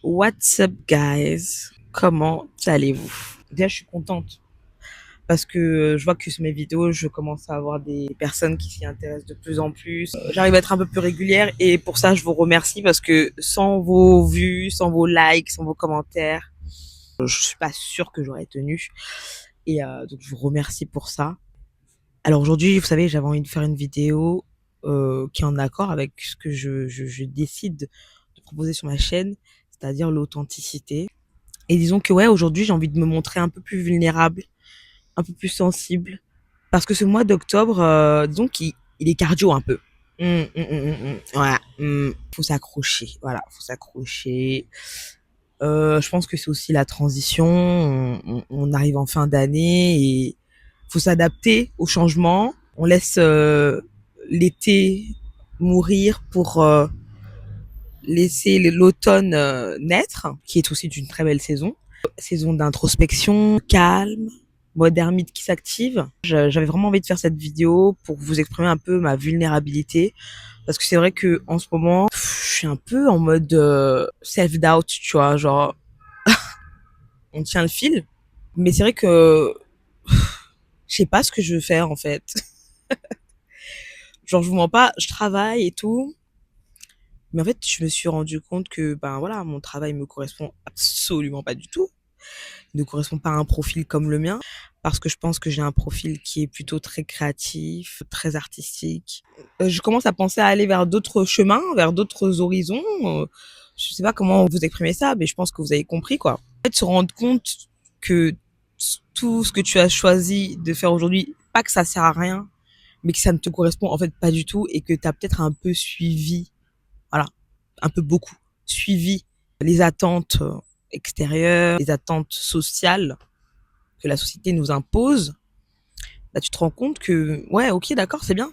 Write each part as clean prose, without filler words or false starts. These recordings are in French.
What's up, guys? Comment allez-vous? Déjà, je suis contente parce que je vois que sur mes vidéos, je commence à avoir des personnes qui s'y intéressent de plus en plus. J'arrive à être un peu plus régulière et pour ça, je vous remercie parce que sans vos vues, sans vos likes, sans vos commentaires, je suis pas sûre que j'aurais tenu. Et donc, je vous remercie pour ça. Alors aujourd'hui, vous savez, j'avais envie de faire une vidéo qui est en accord avec ce que je décide de proposer sur ma chaîne, c'est-à-dire l'authenticité. Et disons que ouais, aujourd'hui, j'ai envie de me montrer un peu plus vulnérable, un peu plus sensible. Parce que ce mois d'octobre, disons qu'il est cardio un peu. Voilà. Faut s'accrocher. Voilà, faut s'accrocher. Je pense que c'est aussi la transition. On arrive en fin d'année et faut s'adapter au changement. On laisse l'été mourir pour laisser l'automne naître, qui est aussi d'une très belle saison. Saison d'introspection, calme, mode ermite qui s'active. J'avais vraiment envie de faire cette vidéo pour vous exprimer un peu ma vulnérabilité. Parce que c'est vrai que en ce moment, je suis un peu en mode self-doubt, tu vois, genre on tient le fil. Mais c'est vrai que je sais pas ce que je veux faire en fait. Genre je vous mens pas, je travaille et tout. Mais en fait, je me suis rendu compte que ben voilà, mon travail me correspond absolument pas du tout. Ne correspond pas à un profil comme le mien, parce que je pense que j'ai un profil qui est plutôt très créatif, très artistique. Je commence à penser à aller vers d'autres chemins, vers d'autres horizons. Je sais pas comment vous exprimer ça, mais je pense que vous avez compris, quoi. En fait, se rendre compte que tout ce que tu as choisi de faire aujourd'hui, pas que ça sert à rien, mais que ça ne te correspond en fait pas du tout et que tu as peut-être un peu suivi, voilà, un peu beaucoup, suivi les attentes extérieures, les attentes sociales que la société nous impose, bah, tu te rends compte que, ouais, ok, d'accord, c'est bien.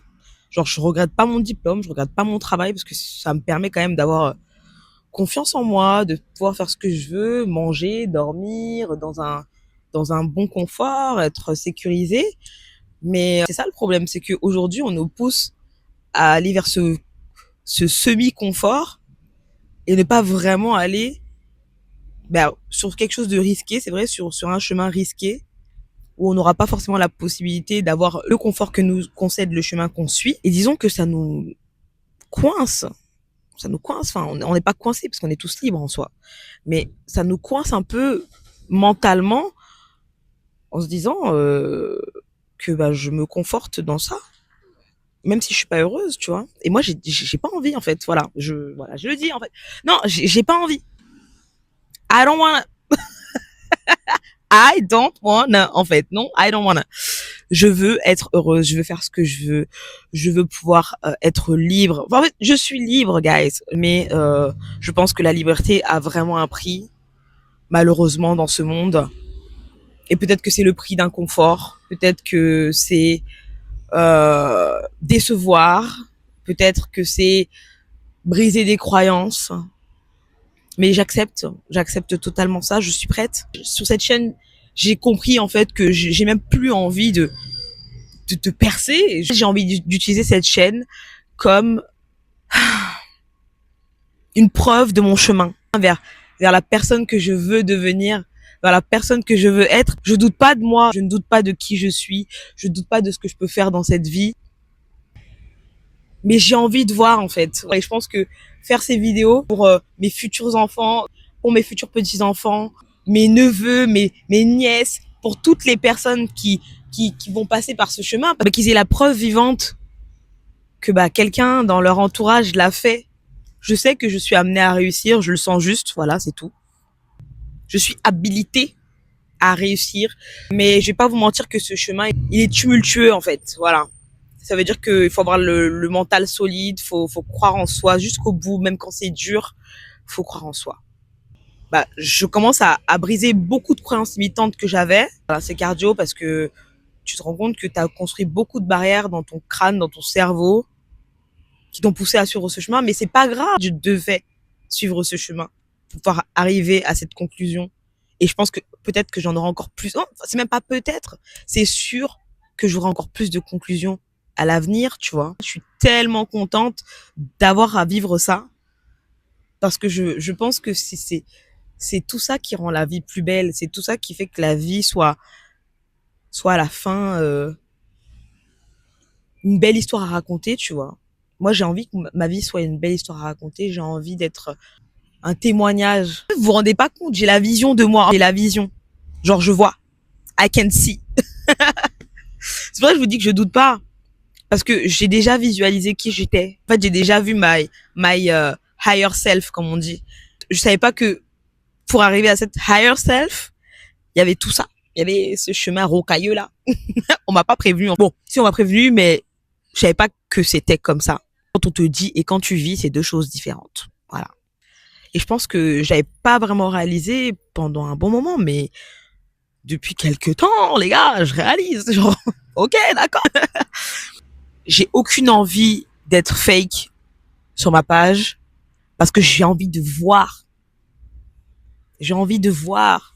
Genre, je regrette pas mon diplôme, je regrette pas mon travail parce que ça me permet quand même d'avoir confiance en moi, de pouvoir faire ce que je veux, manger, dormir dans un bon confort, être sécurisé. Mais c'est ça le problème, c'est qu'aujourd'hui, on nous pousse à aller vers ce semi-confort et ne pas vraiment aller bah, sur quelque chose de risqué, c'est vrai, sur un chemin risqué où on n'aura pas forcément la possibilité d'avoir le confort que nous concède le chemin qu'on suit. Et disons que ça nous coince. Ça nous coince. Enfin, on n'est pas coincé parce qu'on est tous libres en soi. Mais ça nous coince un peu mentalement en se disant que bah, je me conforte dans ça. Même si je suis pas heureuse, tu vois. Et moi, j'ai pas envie, en fait. Voilà, je le dis, en fait. Non, j'ai pas envie. I don't wanna. I don't wanna, en fait. Non, I don't wanna. Je veux être heureuse, je veux faire ce que je veux pouvoir être libre. Enfin, en fait, je suis libre, guys, mais je pense que la liberté a vraiment un prix, malheureusement, dans ce monde. Et peut-être que c'est le prix d'un confort, peut-être que c'est décevoir, peut-être que c'est briser des croyances. Mais j'accepte totalement ça, je suis prête. Sur cette chaîne, j'ai compris en fait que j'ai même plus envie de percer. J'ai envie d'utiliser cette chaîne comme une preuve de mon chemin vers la personne que je veux devenir, vers la personne que je veux être. Je doute pas de moi, je ne doute pas de qui je suis, je ne doute pas de ce que je peux faire dans cette vie. Mais j'ai envie de voir en fait. Et je pense que faire ces vidéos pour mes futurs enfants, pour mes futurs petits-enfants, mes neveux, mes nièces, pour toutes les personnes qui vont passer par ce chemin, qu'ils aient la preuve vivante que bah, quelqu'un dans leur entourage l'a fait. Je sais que je suis amenée à réussir, je le sens juste, voilà, c'est tout. Je suis habilitée à réussir, mais je vais pas vous mentir que ce chemin, il est tumultueux en fait, voilà. Ça veut dire qu'il faut avoir le mental solide, faut croire en soi jusqu'au bout, même quand c'est dur, faut croire en soi. Bah, je commence à briser beaucoup de croyances limitantes que j'avais. Voilà, c'est cardio parce que tu te rends compte que tu as construit beaucoup de barrières dans ton crâne, dans ton cerveau, qui t'ont poussé à suivre ce chemin, mais c'est pas grave, je devais suivre ce chemin pour pouvoir arriver à cette conclusion. Et je pense que peut-être que j'en aurai encore plus. Non, c'est même pas peut-être, c'est sûr que j'aurai encore plus de conclusions à l'avenir, tu vois. Je suis tellement contente d'avoir à vivre ça. Parce que je pense que c'est tout ça qui rend la vie plus belle. C'est tout ça qui fait que la vie soit à la fin, une belle histoire à raconter, tu vois. Moi, j'ai envie que ma vie soit une belle histoire à raconter. J'ai envie d'être un témoignage. Vous vous rendez pas compte, j'ai la vision de moi. J'ai la vision. Genre, je vois. I can see. C'est pour ça que je vous dis que je doute pas. Parce que j'ai déjà visualisé qui j'étais. En fait, j'ai déjà vu my higher self, comme on dit. Je savais pas que pour arriver à cette higher self, il y avait tout ça. Il y avait ce chemin rocailleux là. On m'a pas prévenu. Bon, si on m'a prévenu, mais je savais pas que c'était comme ça. Quand on te dit et quand tu vis, c'est deux choses différentes. Voilà. Et je pense que j'avais pas vraiment réalisé pendant un bon moment, mais depuis quelques temps, les gars, je réalise. Genre, ok, d'accord. J'ai aucune envie d'être fake sur ma page parce que j'ai envie de voir. J'ai envie de voir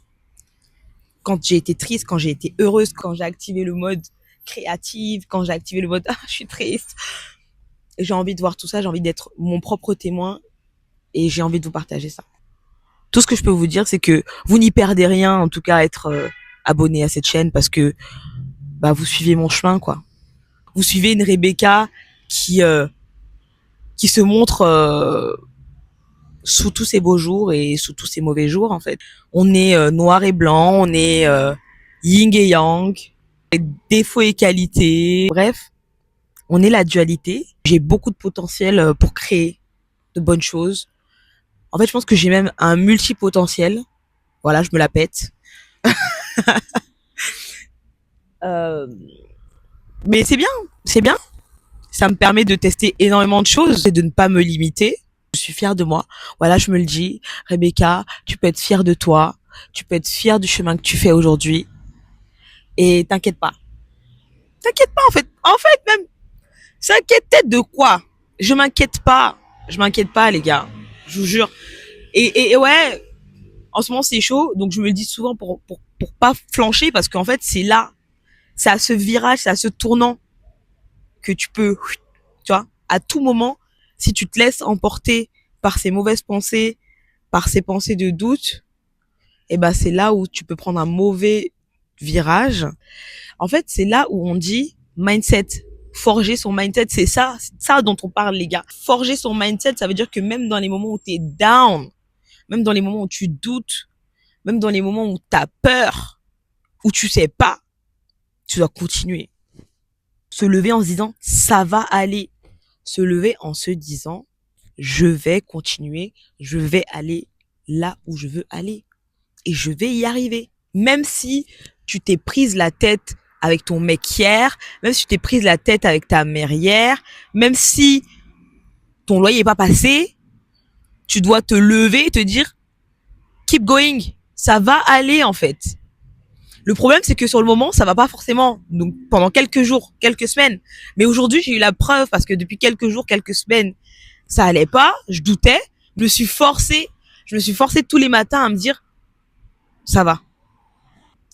quand j'ai été triste, quand j'ai été heureuse, quand j'ai activé le mode créative, quand j'ai activé le mode ah, je suis triste. J'ai envie de voir tout ça, j'ai envie d'être mon propre témoin et j'ai envie de vous partager ça. Tout ce que je peux vous dire, c'est que vous n'y perdez rien, en tout cas à être abonné à cette chaîne parce que bah vous suivez mon chemin quoi. Vous suivez une Rebecca qui se montre sous tous ses beaux jours et sous tous ses mauvais jours en fait. On est noir et blanc, on est yin et yang, défauts et qualités. Bref, on est la dualité. J'ai beaucoup de potentiel pour créer de bonnes choses. En fait, je pense que j'ai même un multipotentiel. Voilà, je me la pète. Euh, mais c'est bien, c'est bien. Ça me permet de tester énormément de choses et de ne pas me limiter. Je suis fière de moi. Voilà, je me le dis. Rebecca, tu peux être fière de toi. Tu peux être fière du chemin que tu fais aujourd'hui. Et t'inquiète pas. T'inquiète pas, en fait. En fait, même, s'inquiéter de quoi? Je m'inquiète pas. Je m'inquiète pas, les gars. Je vous jure. Et ouais, en ce moment, c'est chaud. Donc, je me le dis souvent pour pas flancher parce qu'en fait, c'est là. C'est à ce virage, c'est à ce tournant que tu peux, tu vois, à tout moment, si tu te laisses emporter par ces mauvaises pensées, par ces pensées de doute, et ben c'est là où tu peux prendre un mauvais virage. En fait, c'est là où on dit mindset. Forger son mindset, c'est ça dont on parle les gars. Forger son mindset, ça veut dire que même dans les moments où tu es down, même dans les moments où tu doutes, même dans les moments où tu as peur, où tu sais pas, tu dois continuer. Se lever en se disant ça va aller. Se lever en se disant je vais continuer, je vais aller là où je veux aller et je vais y arriver. Même si tu t'es prise la tête avec ton mec hier, même si tu t'es prise la tête avec ta mère hier, même si ton loyer est pas passé, tu dois te lever et te dire keep going, ça va aller en fait. Le problème, c'est que sur le moment, ça va pas forcément. Donc, pendant quelques jours, quelques semaines. Mais aujourd'hui, j'ai eu la preuve parce que depuis quelques jours, quelques semaines, ça allait pas. Je doutais. Je me suis forcée tous les matins à me dire, ça va.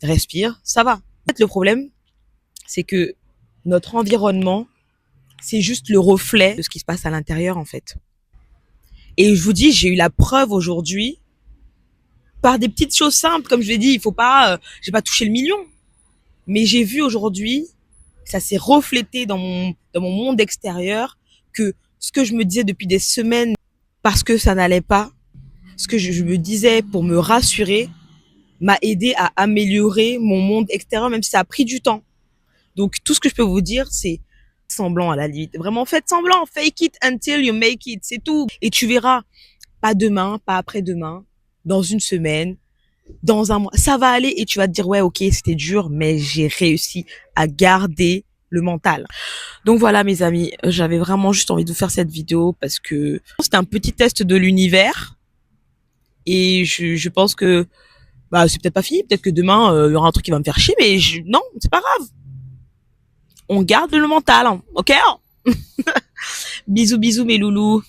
Respire, ça va. En fait, le problème, c'est que notre environnement, c'est juste le reflet de ce qui se passe à l'intérieur, en fait. Et je vous dis, j'ai eu la preuve aujourd'hui par des petites choses simples. Comme je l'ai dit, il faut pas, j'ai pas touché le million. Mais j'ai vu aujourd'hui, ça s'est reflété dans mon monde extérieur, que ce que je me disais depuis des semaines parce que ça n'allait pas, ce que je me disais pour me rassurer, m'a aidé à améliorer mon monde extérieur, même si ça a pris du temps. Donc, tout ce que je peux vous dire, c'est semblant à la limite. Vraiment, faites semblant. Fake it until you make it. C'est tout. Et tu verras, pas demain, pas après-demain, dans une semaine, dans un mois, ça va aller et tu vas te dire ouais ok c'était dur mais j'ai réussi à garder le mental. Donc voilà mes amis, j'avais vraiment juste envie de vous faire cette vidéo parce que c'était un petit test de l'univers et je pense que bah c'est peut-être pas fini, peut-être que demain il y aura un truc qui va me faire chier mais non c'est pas grave. On garde le mental, hein, ok. Bisous bisous mes loulous.